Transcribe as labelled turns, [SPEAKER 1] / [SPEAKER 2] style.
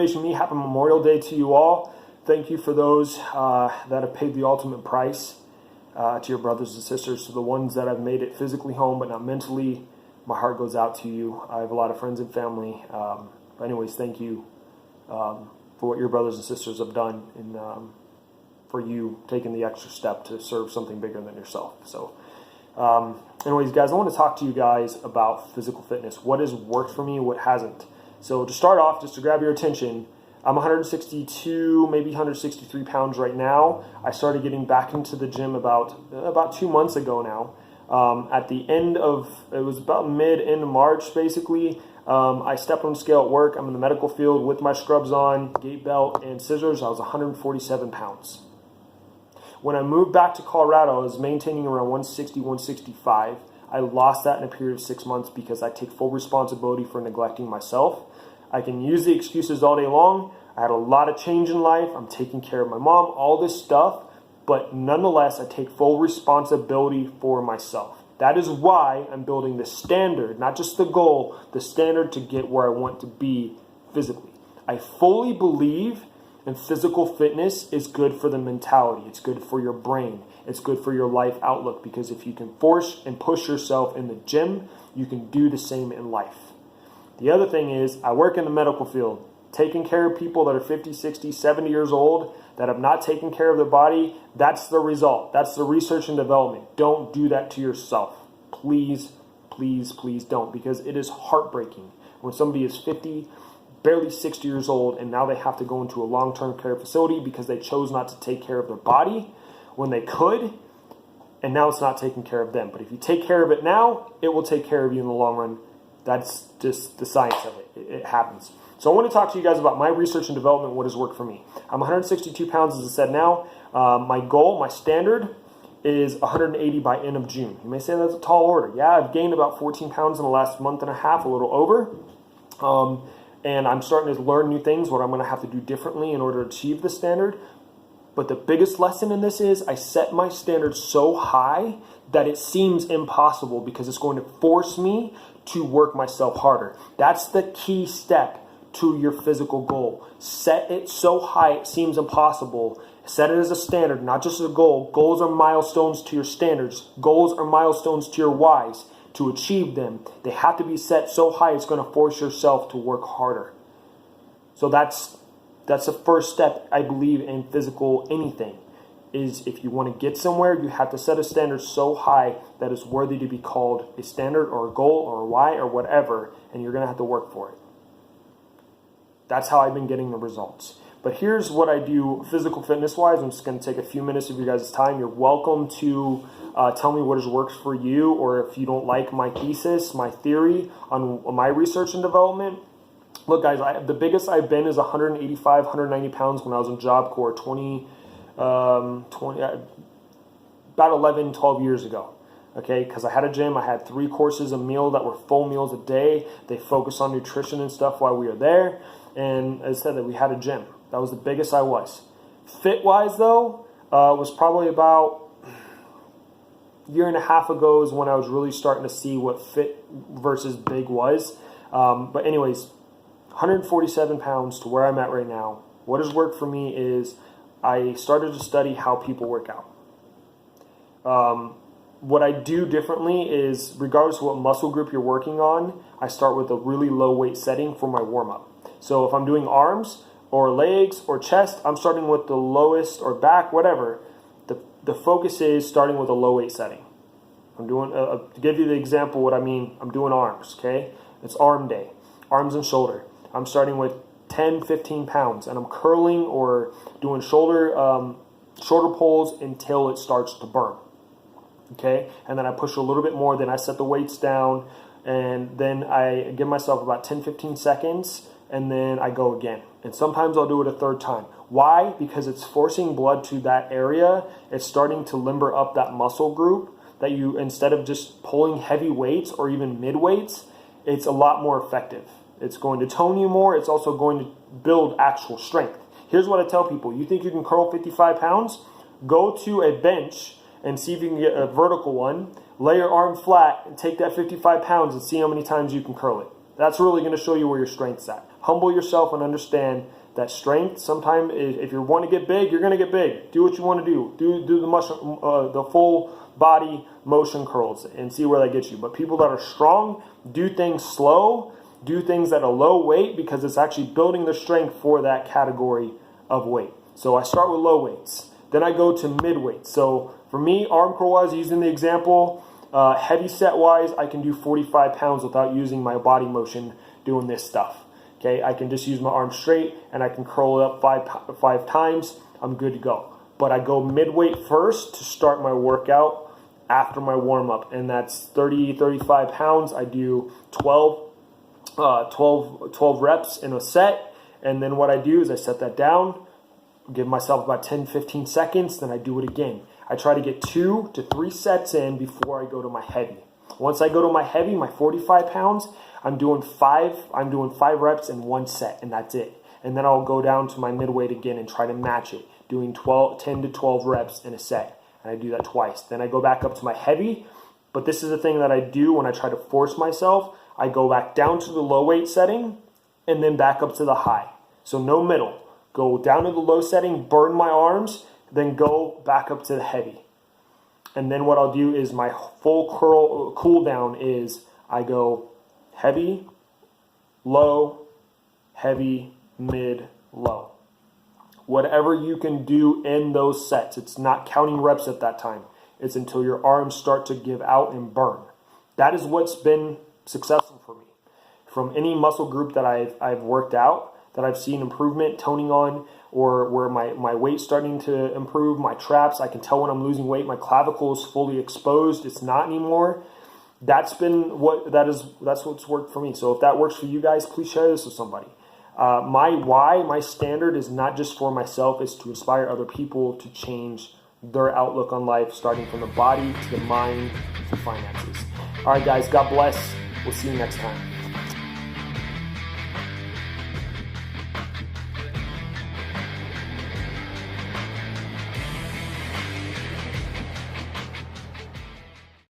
[SPEAKER 1] graduation me. Happy Memorial Day to you all. Thank you for those that have paid the ultimate price, to your brothers and sisters, to the ones that have made it physically home but not mentally. My heart goes out to you. I have a lot of friends and family. But anyways, thank you for what your brothers and sisters have done, and for you taking the extra step to serve something bigger than yourself. So anyways, guys, I want to talk to you guys about physical fitness. What has worked for me, what hasn't. So to start off, just to grab your attention, I'm 162, maybe 163 pounds right now. I started getting back into the gym about 2 months ago now. At the end of, it was about end of March, basically. I stepped on the scale at work. I'm in the medical field with my scrubs on, gait belt, and scissors. I was 147 pounds. When I moved back to Colorado, I was maintaining around 160, 165. I lost that in a period of 6 months because I take full responsibility for neglecting myself. I can use the excuses all day long. I had a lot of change in life. I'm taking care of my mom, all this stuff. But nonetheless, I take full responsibility for myself. That is why I'm building the standard, not just the goal, the standard to get where I want to be physically. I fully believe in physical fitness is good for the mentality. It's good for your brain. It's good for your life outlook, because if you can force and push yourself in the gym, you can do the same in life. The other thing is, I work in the medical field, taking care of people that are 50, 60, 70 years old that have not taken care of their body. That's the result. That's the research and development. Don't do that to yourself. Please, please, please don't, because it is heartbreaking when somebody is 50, barely 60 years old, and now they have to go into a long-term care facility because they chose not to take care of their body when they could, and now it's not taking care of them. But if you take care of it now, it will take care of you in the long run. That's just the science of it. It happens. So I want to talk to you guys about my research and development, what has worked for me. I'm 162 pounds, as I said now. My goal, my standard, is 180 by end of June. You may say that's a tall order. Yeah, I've gained about 14 pounds in the last month and a half, a little over. And I'm starting to learn new things, what I'm going to have to do differently in order to achieve the standard. But the biggest lesson in this is I set my standard so high that it seems impossible, because it's going to force me to work myself harder. That's the key step to your physical goal. Set it so high it seems impossible. Set it as a standard, not just a goal. Goals are milestones to your standards. Goals are milestones to your whys. To achieve them, they have to be set so high it's going to force yourself to work harder. So that's the first step, I believe, in physical anything, is if you want to get somewhere, you have to set a standard so high that it's worthy to be called a standard or a goal or a why or whatever, and you're going to have to work for it. That's how I've been getting the results. But here's what I do physical fitness-wise. I'm just going to take a few minutes of you guys' time. You're welcome to tell me what has worked for you, or if you don't like my thesis, my theory on my research and development. Look, guys, the biggest I've been is 185, 190 pounds when I was in Job Corps about 11, 12 years ago. Okay, because I had a gym. I had 3 courses a meal that were full meals a day. They focused on nutrition and stuff while we were there. And as I said, that we had a gym. That was the biggest I was. Fit-wise, though, was probably about a year and a half ago is when I was really starting to see what fit versus big was. But anyways, 147 pounds to where I'm at right now. What has worked for me is I started to study how people work out. What I do differently is, regardless of what muscle group you're working on, I start with a really low weight setting for my warm-up. So if I'm doing arms or legs or chest, I'm starting with the lowest, or back, whatever. The focus is starting with a low weight setting. I'm doing, to give you the example what I mean, I'm doing arms, okay? It's arm day, arms and shoulder. I'm starting with 10, 15 pounds, and I'm curling or doing shoulder pulls until it starts to burn, okay? And then I push a little bit more, then I set the weights down, and then I give myself about 10, 15 seconds, and then I go again. And sometimes I'll do it a third time. Why? Because it's forcing blood to that area. It's starting to limber up that muscle group that you, instead of just pulling heavy weights or even mid weights, it's a lot more effective. It's going to tone you more. It's also going to build actual strength. Here's what I tell people. You think you can curl 55 pounds? Go to a bench and see if you can get a vertical one. Lay your arm flat and take that 55 pounds and see how many times you can curl it. That's really going to show you where your strength's at. humble yourself and understand that strength, sometimes if you want to get big, you're going to get big. Do what you want to do. Do the full body motion curls and see where that gets you. But people that are strong, do things slow, do things at a low weight, because it's actually building the strength for that category of weight. So I start with low weights. Then I go to mid weights. So for me, arm curl wise, using the example, heavy set wise, I can do 45 pounds without using my body motion doing this stuff. Okay, I can just use my arm straight and I can curl it up five times. I'm good to go. But I go mid-weight first to start my workout after my warm-up, and that's 35 pounds. I do 12 reps in a set, and then what I do is I set that down, give myself about 10-15 seconds, then I do it again. I try to get 2 to 3 sets in before I go to my heavy. Once I go to my heavy, my 45 pounds, I'm doing 5 reps in 1 set, and that's it. And then I'll go down to my midweight again and try to match it, doing 10 to 12 reps in a set. And I do that twice. Then I go back up to my heavy, but this is the thing that I do when I try to force myself. I go back down to the low weight setting and then back up to the high. So no middle. Go down to the low setting, burn my arms, then go back up to the heavy. And then what I'll do is my full cool down is I go heavy, low, heavy, mid, low. Whatever you can do in those sets. It's not counting reps at that time. It's until your arms start to give out and burn. That is what's been successful for me. From any muscle group that I've worked out, that I've seen improvement, toning on, or where my weight's starting to improve, my traps, I can tell when I'm losing weight, my clavicle is fully exposed, it's not anymore. That's what's worked for me. So if that works for you guys, please share this with somebody. My standard is not just for myself, it's to inspire other people to change their outlook on life, starting from the body to the mind to finances. All right, guys, God bless. We'll see you next time.